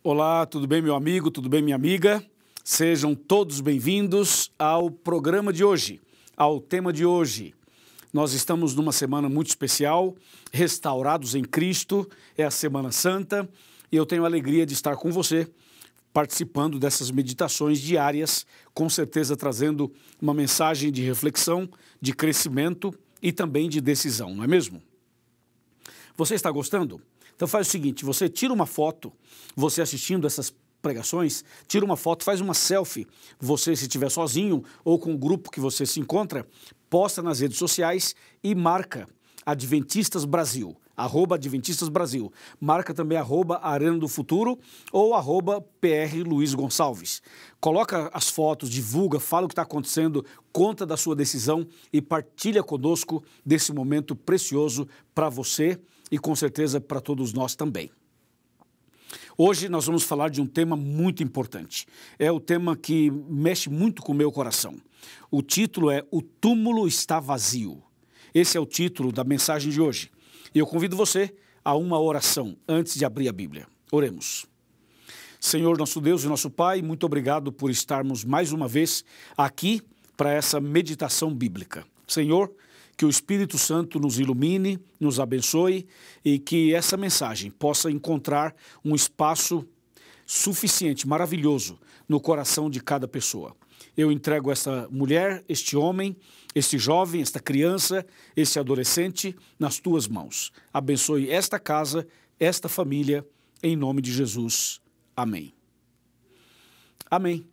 Olá, tudo bem, meu amigo? Tudo bem, minha amiga? Sejam todos bem-vindos ao programa de hoje, ao tema de hoje. Nós estamos numa semana muito especial, restaurados em Cristo, é a Semana Santa, e eu tenho a alegria de estar com você, participando dessas meditações diárias, com certeza trazendo uma mensagem de reflexão, de crescimento e também de decisão, não é mesmo? Você está gostando? Então faz o seguinte, você tira uma foto, você assistindo essas pregações, tira uma foto, faz uma selfie, você se estiver sozinho ou com o grupo que você se encontra, posta nas redes sociais e marca Adventistas Brasil, @Adventistas Brasil. Marca também @Arena do Futuro ou @PR Luiz Gonçalves. Coloca as fotos, divulga, fala o que está acontecendo, conta da sua decisão e partilha conosco desse momento precioso para você e com certeza para todos nós também. Hoje nós vamos falar de um tema muito importante. É o tema que mexe muito com o meu coração. O título é O Túmulo Está Vazio. Esse é o título da mensagem de hoje. E eu convido você a uma oração antes de abrir a Bíblia. Oremos. Senhor, nosso Deus e nosso Pai, muito obrigado por estarmos mais uma vez aqui para essa meditação bíblica. Senhor, que o Espírito Santo nos ilumine, nos abençoe e que essa mensagem possa encontrar um espaço suficiente, maravilhoso, no coração de cada pessoa. Eu entrego essa mulher, este homem, este jovem, esta criança, este adolescente nas tuas mãos. Abençoe esta casa, esta família, em nome de Jesus. Amém. Amém.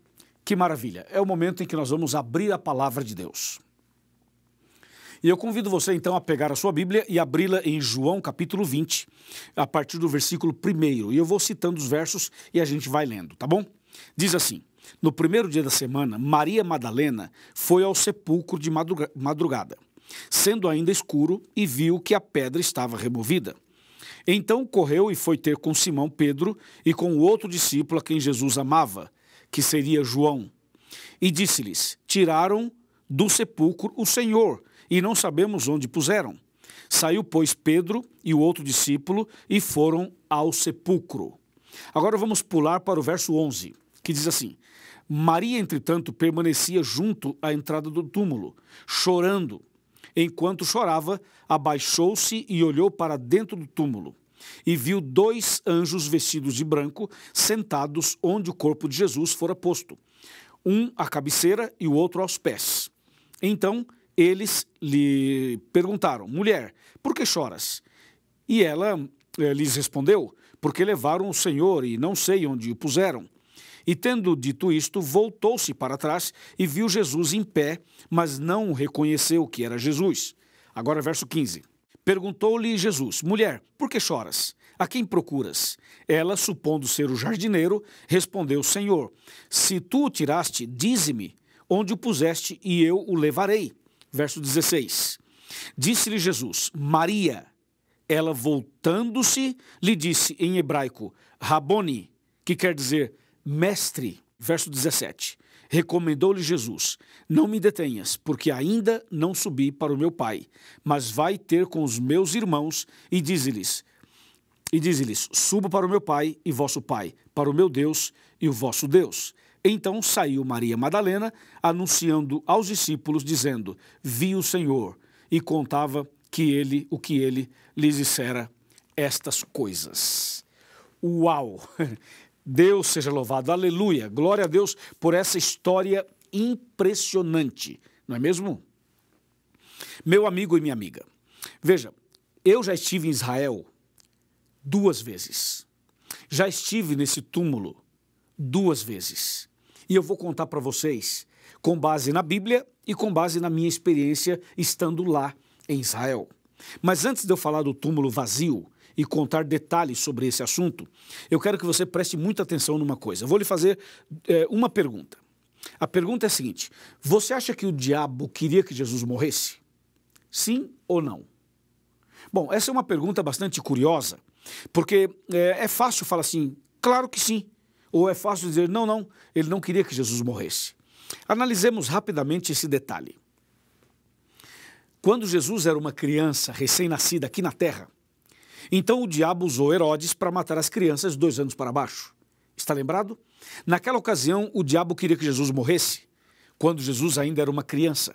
Que maravilha. É o momento em que nós vamos abrir a palavra de Deus. E eu convido você então a pegar a sua Bíblia e abri-la em João capítulo 20, a partir do versículo 1. E eu vou citando os versos e a gente vai lendo, tá bom? Diz assim: no primeiro dia da semana, Maria Madalena foi ao sepulcro de madrugada, sendo ainda escuro, e viu que a pedra estava removida. Então correu e foi ter com Simão Pedro e com o outro discípulo a quem Jesus amava, que seria João. E disse-lhes: tiraram do sepulcro o Senhor, e não sabemos onde puseram. Saiu, pois, Pedro e o outro discípulo e foram ao sepulcro. Agora vamos pular para o verso 11, que diz assim: Maria, entretanto, permanecia junto à entrada do túmulo, chorando. Enquanto chorava, abaixou-se e olhou para dentro do túmulo, e viu 2 anjos vestidos de branco, sentados onde o corpo de Jesus fora posto, um à cabeceira e o outro aos pés. Então eles lhe perguntaram: mulher, por que choras? E ela lhes respondeu: porque levaram o Senhor e não sei onde o puseram. E tendo dito isto, voltou-se para trás e viu Jesus em pé, mas não reconheceu que era Jesus. Agora verso 15. Perguntou-lhe Jesus: mulher, por que choras? A quem procuras? Ela, supondo ser o jardineiro, respondeu: Senhor, se tu o tiraste, dize-me onde o puseste e eu o levarei. Verso 16. Disse-lhe Jesus: Maria. Ela, voltando-se, lhe disse em hebraico: Raboni, que quer dizer mestre. Verso 17. Recomendou-lhe Jesus: não me detenhas, porque ainda não subi para o meu Pai, mas vai ter com os meus irmãos e dize-lhes, subo para o meu Pai e vosso Pai, para o meu Deus e o vosso Deus. Então saiu Maria Madalena, anunciando aos discípulos, dizendo: vi o Senhor, e contava o que ele lhes dissera estas coisas. Uau! Deus seja louvado, aleluia, glória a Deus por essa história impressionante, não é mesmo? Meu amigo e minha amiga, veja, eu já estive em Israel 2 vezes, já estive nesse túmulo 2 vezes, e eu vou contar para vocês com base na Bíblia e com base na minha experiência estando lá em Israel. Mas antes de eu falar do túmulo vazio e contar detalhes sobre esse assunto, eu quero que você preste muita atenção numa coisa. Eu vou lhe fazer uma pergunta. A pergunta é a seguinte: você acha que o diabo queria que Jesus morresse? Sim ou não? Bom, essa é uma pergunta bastante curiosa, porque é fácil falar assim, claro que sim, ou é fácil dizer, não, ele não queria que Jesus morresse. Analisemos rapidamente esse detalhe. Quando Jesus era uma criança recém-nascida aqui na terra, então o diabo usou Herodes para matar as crianças 2 anos para baixo. Está lembrado? Naquela ocasião, o diabo queria que Jesus morresse, quando Jesus ainda era uma criança.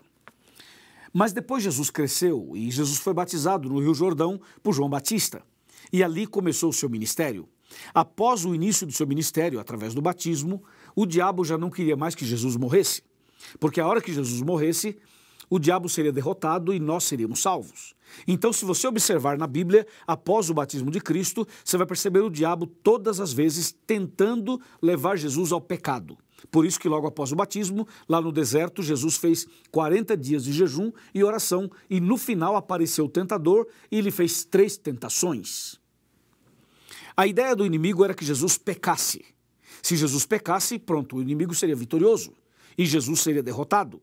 Mas depois Jesus cresceu e Jesus foi batizado no Rio Jordão por João Batista. E ali começou o seu ministério. Após o início do seu ministério, através do batismo, o diabo já não queria mais que Jesus morresse. Porque a hora que Jesus morresse, o diabo seria derrotado e nós seríamos salvos. Então, se você observar na Bíblia, após o batismo de Cristo, você vai perceber o diabo todas as vezes tentando levar Jesus ao pecado. Por isso que logo após o batismo, lá no deserto, Jesus fez 40 dias de jejum e oração e no final apareceu o tentador e ele fez 3 tentações. A ideia do inimigo era que Jesus pecasse. Se Jesus pecasse, pronto, o inimigo seria vitorioso e Jesus seria derrotado.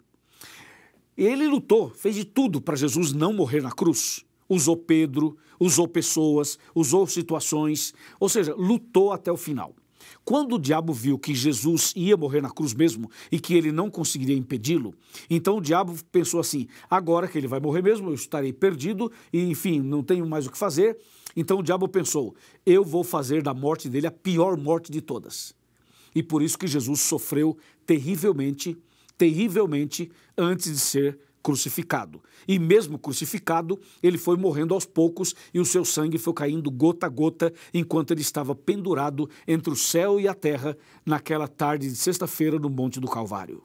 Ele lutou, fez de tudo para Jesus não morrer na cruz. Usou Pedro, usou pessoas, usou situações, ou seja, lutou até o final. Quando o diabo viu que Jesus ia morrer na cruz mesmo e que ele não conseguiria impedi-lo, então o diabo pensou assim, agora que ele vai morrer mesmo, eu estarei perdido e, enfim, não tenho mais o que fazer. Então o diabo pensou, eu vou fazer da morte dele a pior morte de todas. E por isso que Jesus sofreu terrivelmente antes de ser crucificado. E mesmo crucificado, ele foi morrendo aos poucos e o seu sangue foi caindo gota a gota enquanto ele estava pendurado entre o céu e a terra naquela tarde de sexta-feira no Monte do Calvário.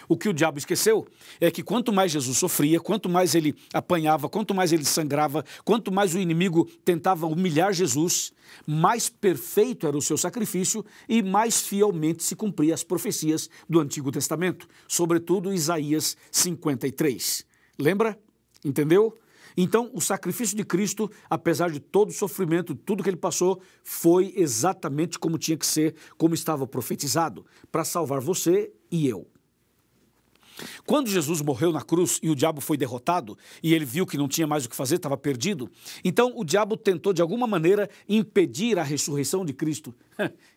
O que o diabo esqueceu é que quanto mais Jesus sofria, quanto mais ele apanhava, quanto mais ele sangrava, quanto mais o inimigo tentava humilhar Jesus, mais perfeito era o seu sacrifício e mais fielmente se cumpria as profecias do Antigo Testamento, sobretudo Isaías 53. Lembra? Entendeu? Então, o sacrifício de Cristo, apesar de todo o sofrimento, tudo que ele passou, foi exatamente como tinha que ser, como estava profetizado, para salvar você e eu. Quando Jesus morreu na cruz e o diabo foi derrotado e ele viu que não tinha mais o que fazer, estava perdido, então o diabo tentou de alguma maneira impedir a ressurreição de Cristo.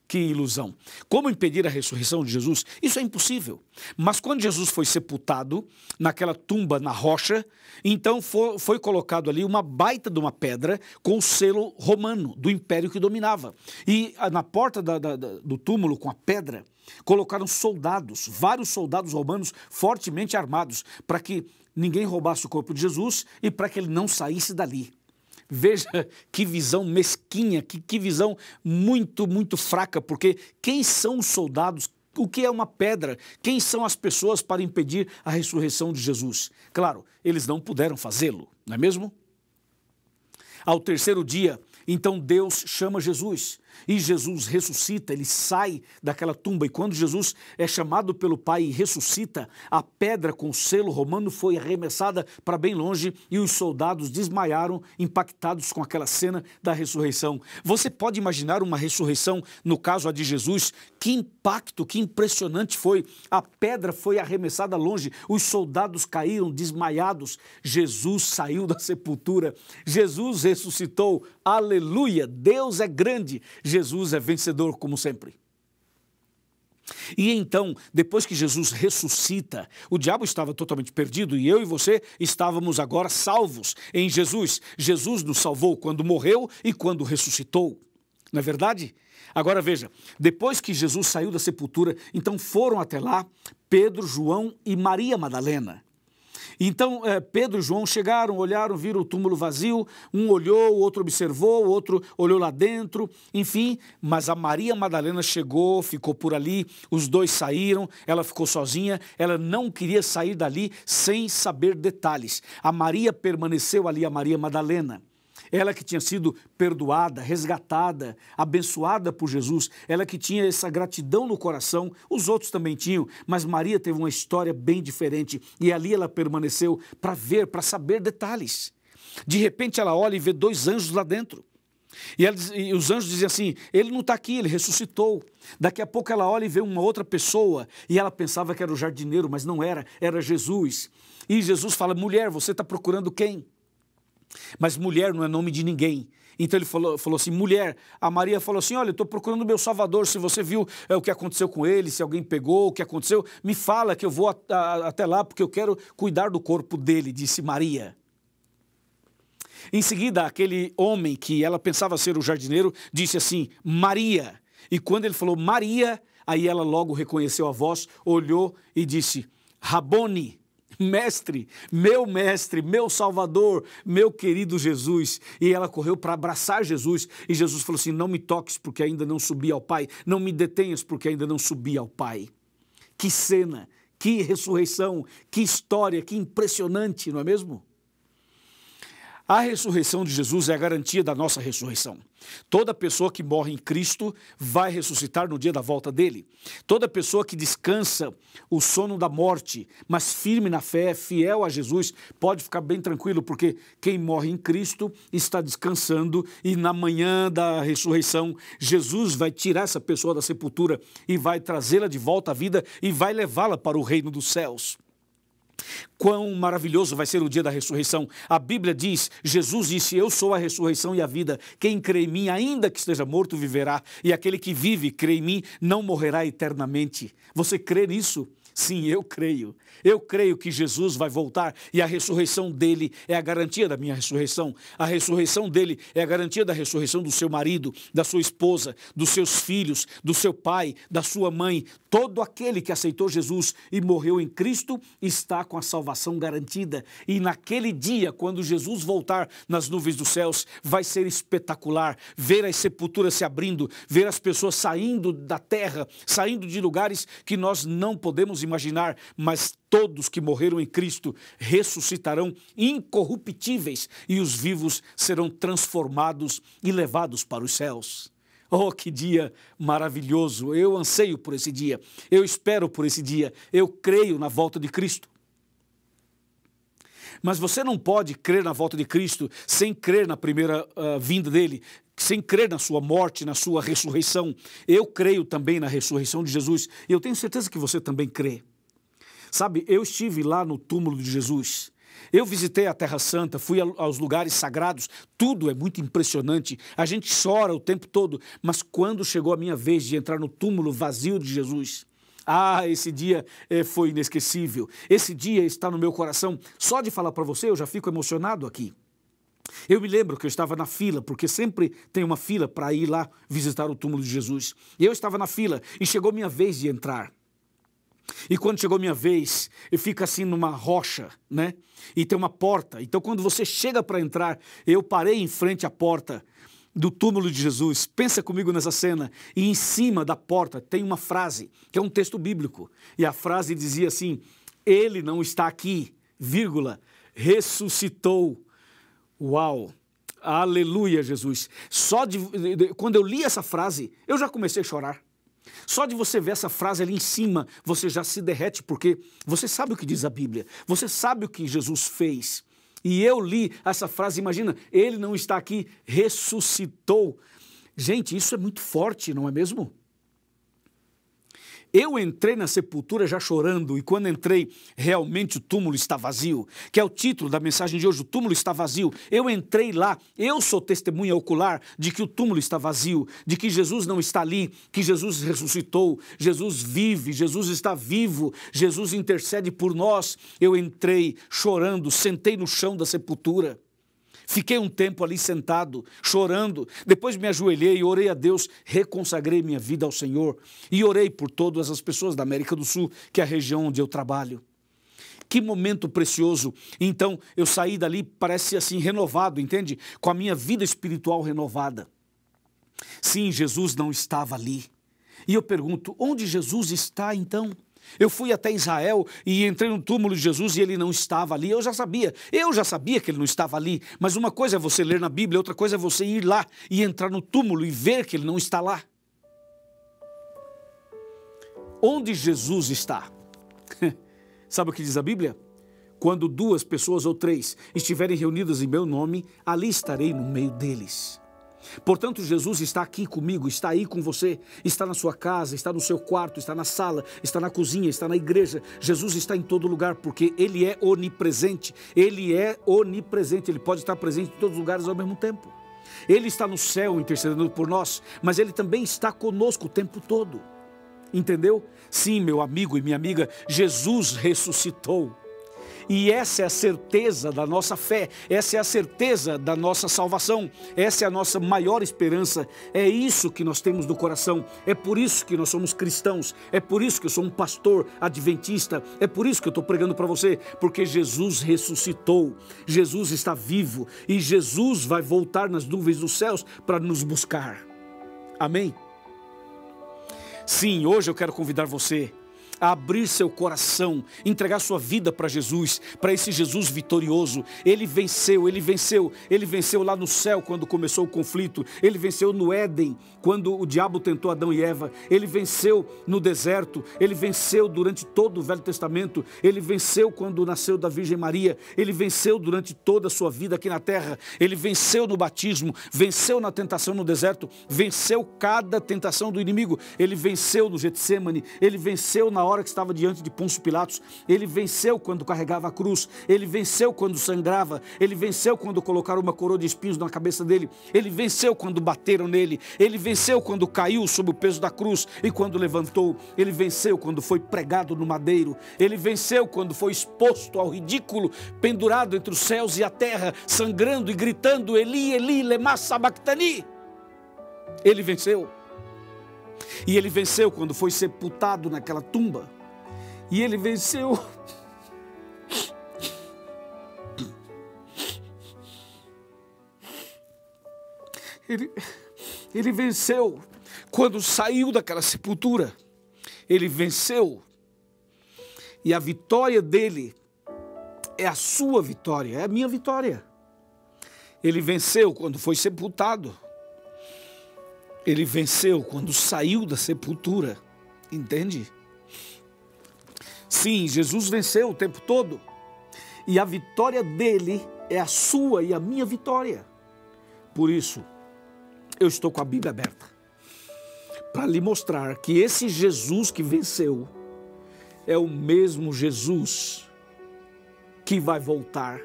Que ilusão! Como impedir a ressurreição de Jesus? Isso é impossível. Mas quando Jesus foi sepultado naquela tumba na rocha, então foi colocado ali uma baita de uma pedra com o selo romano do império que dominava. E na porta do túmulo com a pedra, colocaram soldados, vários soldados romanos fortemente armados, para que ninguém roubasse o corpo de Jesus e para que ele não saísse dali. Veja que visão mesquinha, que visão muito fraca, porque quem são os soldados? O que é uma pedra? Quem são as pessoas para impedir a ressurreição de Jesus? Claro, eles não puderam fazê-lo, não é mesmo? Ao terceiro dia, então Deus chama Jesus e Jesus ressuscita, ele sai daquela tumba e quando Jesus é chamado pelo Pai e ressuscita, a pedra com o selo romano foi arremessada para bem longe e os soldados desmaiaram impactados com aquela cena da ressurreição. Você pode imaginar uma ressurreição, no caso a de Jesus, que impacto, que impressionante foi. A pedra foi arremessada longe, os soldados caíram desmaiados, Jesus saiu da sepultura, Jesus ressuscitou, aleluia, Deus é grande, Jesus é vencedor como sempre. E então, depois que Jesus ressuscita, o diabo estava totalmente perdido e eu e você estávamos agora salvos em Jesus. Jesus nos salvou quando morreu e quando ressuscitou. Não é verdade? Agora veja, depois que Jesus saiu da sepultura, então foram até lá Pedro, João e Maria Madalena. Então Pedro e João chegaram, olharam, viram o túmulo vazio, um olhou, o outro observou, o outro olhou lá dentro, enfim, mas a Maria Madalena chegou, ficou por ali, os dois saíram, ela ficou sozinha, ela não queria sair dali sem saber detalhes. A Maria permaneceu ali, a Maria Madalena. Ela que tinha sido perdoada, resgatada, abençoada por Jesus, ela que tinha essa gratidão no coração, os outros também tinham, mas Maria teve uma história bem diferente e ali ela permaneceu para ver, para saber detalhes. De repente ela olha e vê 2 anjos lá dentro. E os anjos dizem assim, ele não está aqui, ele ressuscitou. Daqui a pouco ela olha e vê uma outra pessoa e ela pensava que era o jardineiro, mas não era, era Jesus. E Jesus fala, mulher, você está procurando quem? Mas mulher não é nome de ninguém. Então ele falou assim, mulher, a Maria falou assim, olha, eu estou procurando o meu Salvador, se você viu o que aconteceu com ele, se alguém pegou, o que aconteceu, me fala que eu vou até lá porque eu quero cuidar do corpo dele, disse Maria. Em seguida, aquele homem que ela pensava ser o jardineiro, disse assim, Maria. E quando ele falou Maria, aí ela logo reconheceu a voz, olhou e disse, Rabone, mestre, meu Salvador, meu querido Jesus. E ela correu para abraçar Jesus. E Jesus falou assim, não me toques porque ainda não subi ao Pai. Não me detenhas porque ainda não subi ao Pai. Que cena, que ressurreição, que história, que impressionante, não é mesmo? A ressurreição de Jesus é a garantia da nossa ressurreição. Toda pessoa que morre em Cristo vai ressuscitar no dia da volta dele. Toda pessoa que descansa o sono da morte, mas firme na fé, fiel a Jesus, pode ficar bem tranquilo, porque quem morre em Cristo está descansando e na manhã da ressurreição, Jesus vai tirar essa pessoa da sepultura e vai trazê-la de volta à vida e vai levá-la para o reino dos céus. Quão maravilhoso vai ser o dia da ressurreição. A Bíblia diz, Jesus disse, eu sou a ressurreição e a vida. Quem crê em mim, ainda que esteja morto, viverá. E aquele que vive, crê em mim, não morrerá eternamente. Você crê nisso? Sim, eu creio. Eu creio que Jesus vai voltar e a ressurreição dele é a garantia da minha ressurreição. A ressurreição dele é a garantia da ressurreição do seu marido, da sua esposa, dos seus filhos, do seu pai, da sua mãe. Todo aquele que aceitou Jesus e morreu em Cristo está com a salvação garantida. E naquele dia, quando Jesus voltar nas nuvens dos céus, vai ser espetacular. Ver as sepulturas se abrindo, ver as pessoas saindo da terra, saindo de lugares que nós não podemos imaginar, mas todos que morreram em Cristo ressuscitarão incorruptíveis e os vivos serão transformados e levados para os céus. Oh, que dia maravilhoso! Eu anseio por esse dia, eu espero por esse dia, eu creio na volta de Cristo. Mas você não pode crer na volta de Cristo sem crer na primeira vinda dele, sem crer na sua morte, na sua ressurreição. Eu creio também na ressurreição de Jesus e eu tenho certeza que você também crê. Sabe, eu estive lá no túmulo de Jesus, eu visitei a Terra Santa, fui aos lugares sagrados, tudo é muito impressionante, a gente chora o tempo todo, mas quando chegou a minha vez de entrar no túmulo vazio de Jesus, esse dia foi inesquecível, esse dia está no meu coração, só de falar para você eu já fico emocionado aqui. Eu me lembro que eu estava na fila, porque sempre tem uma fila para ir lá visitar o túmulo de Jesus, e eu estava na fila e chegou minha vez de entrar. E quando chegou minha vez, eu fico assim numa rocha, né? E tem uma porta. Então quando você chega para entrar, eu parei em frente à porta do túmulo de Jesus. Pensa comigo nessa cena. E em cima da porta tem uma frase, que é um texto bíblico. E a frase dizia assim, ele não está aqui, vírgula, ressuscitou. Uau! Aleluia, Jesus! Quando eu li essa frase, eu já comecei a chorar. Só de você ver essa frase ali em cima, você já se derrete, porque você sabe o que diz a Bíblia, você sabe o que Jesus fez. E eu li essa frase, imagina, ele não está aqui, ressuscitou. Gente, isso é muito forte, não é mesmo? Eu entrei na sepultura já chorando e quando entrei, realmente o túmulo está vazio, que é o título da mensagem de hoje, o túmulo está vazio. Eu entrei lá, eu sou testemunha ocular de que o túmulo está vazio, de que Jesus não está ali, que Jesus ressuscitou, Jesus vive, Jesus está vivo, Jesus intercede por nós. Eu entrei chorando, sentei no chão da sepultura. Fiquei um tempo ali sentado, chorando, depois me ajoelhei e orei a Deus, reconsagrei minha vida ao Senhor e orei por todas as pessoas da América do Sul, que é a região onde eu trabalho. Que momento precioso. Então eu saí dali, parece assim, renovado, entende? Com a minha vida espiritual renovada. Sim, Jesus não estava ali. E eu pergunto, onde Jesus está então? Eu fui até Israel e entrei no túmulo de Jesus e ele não estava ali. Eu já sabia que ele não estava ali. Mas uma coisa é você ler na Bíblia, outra coisa é você ir lá e entrar no túmulo e ver que ele não está lá. Onde Jesus está? Sabe o que diz a Bíblia? Quando 2 pessoas ou 3 estiverem reunidas em meu nome, ali estarei no meio deles. Portanto, Jesus está aqui comigo, está aí com você, está na sua casa, está no seu quarto, está na sala, está na cozinha, está na igreja. Jesus está em todo lugar porque Ele é onipresente, Ele pode estar presente em todos os lugares ao mesmo tempo. Ele está no céu intercedendo por nós, mas Ele também está conosco o tempo todo, entendeu? Sim, meu amigo e minha amiga, Jesus ressuscitou. E essa é a certeza da nossa fé, essa é a certeza da nossa salvação, essa é a nossa maior esperança, é isso que nós temos no coração, é por isso que nós somos cristãos, é por isso que eu sou um pastor adventista, é por isso que eu estou pregando para você, porque Jesus ressuscitou, Jesus está vivo e Jesus vai voltar nas nuvens dos céus para nos buscar. Amém? Sim, hoje eu quero convidar você a abrir seu coração, entregar sua vida para Jesus, para esse Jesus vitorioso. Ele venceu lá no céu quando começou o conflito, ele venceu no Éden, quando o diabo tentou Adão e Eva, ele venceu no deserto, ele venceu durante todo o Velho Testamento, ele venceu quando nasceu da Virgem Maria, ele venceu durante toda a sua vida aqui na terra, ele venceu no batismo, venceu na tentação no deserto, venceu cada tentação do inimigo, ele venceu no Getsêmani, ele venceu na hora que estava diante de Pôncio Pilatos, ele venceu quando carregava a cruz, ele venceu quando sangrava, ele venceu quando colocaram uma coroa de espinhos na cabeça dele, ele venceu quando bateram nele, ele venceu quando caiu sob o peso da cruz e quando levantou, ele venceu quando foi pregado no madeiro, ele venceu quando foi exposto ao ridículo, pendurado entre os céus e a terra, sangrando e gritando, Eli, Eli, lema sabachthani. Ele venceu. E ele venceu quando foi sepultado naquela tumba. E ele venceu. Ele venceu quando saiu daquela sepultura. Ele venceu. E a vitória dele é a sua vitória, é a minha vitória. Ele venceu quando foi sepultado. Ele venceu quando saiu da sepultura, entende? Sim, Jesus venceu o tempo todo. E a vitória dele é a sua e a minha vitória. Por isso, eu estou com a Bíblia aberta, para lhe mostrar que esse Jesus que venceu é o mesmo Jesus que vai voltar.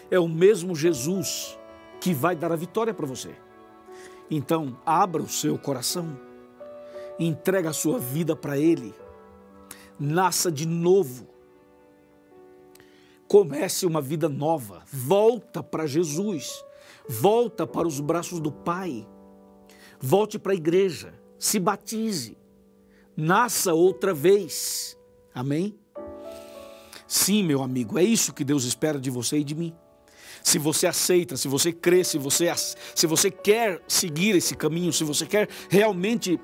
É o mesmo Jesus que vai dar a vitória para você. Então, abra o seu coração, entrega a sua vida para Ele, nasça de novo, comece uma vida nova, volta para Jesus, volta para os braços do Pai, volte para a igreja, se batize, nasça outra vez, amém? Sim, meu amigo, é isso que Deus espera de você e de mim. Se você aceita, se você crê, se você quer seguir esse caminho, se você quer realmente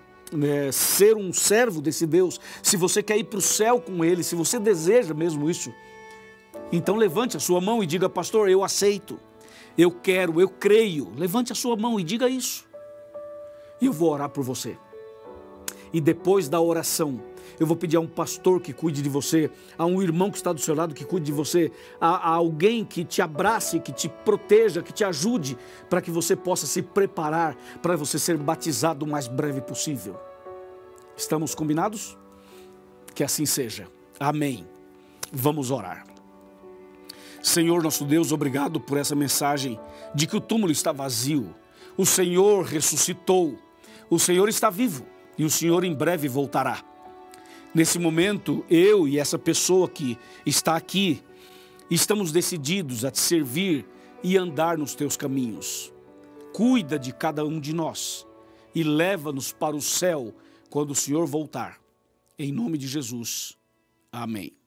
ser um servo desse Deus, se você quer ir para o céu com Ele, se você deseja mesmo isso, então levante a sua mão e diga, pastor, eu aceito, eu quero, eu creio. Levante a sua mão e diga isso. E eu vou orar por você. E depois da oração, eu vou pedir a um pastor que cuide de você, a um irmão que está do seu lado que cuide de você, a alguém que te abrace, que te proteja, que te ajude, para que você possa se preparar para você ser batizado o mais breve possível. Estamos combinados? Que assim seja. Amém. Vamos orar. Senhor nosso Deus, obrigado por essa mensagem de que o túmulo está vazio. O Senhor ressuscitou. O Senhor está vivo e o Senhor em breve voltará. Nesse momento, eu e essa pessoa que está aqui, estamos decididos a te servir e andar nos teus caminhos. Cuida de cada um de nós e leva-nos para o céu quando o Senhor voltar. Em nome de Jesus. Amém.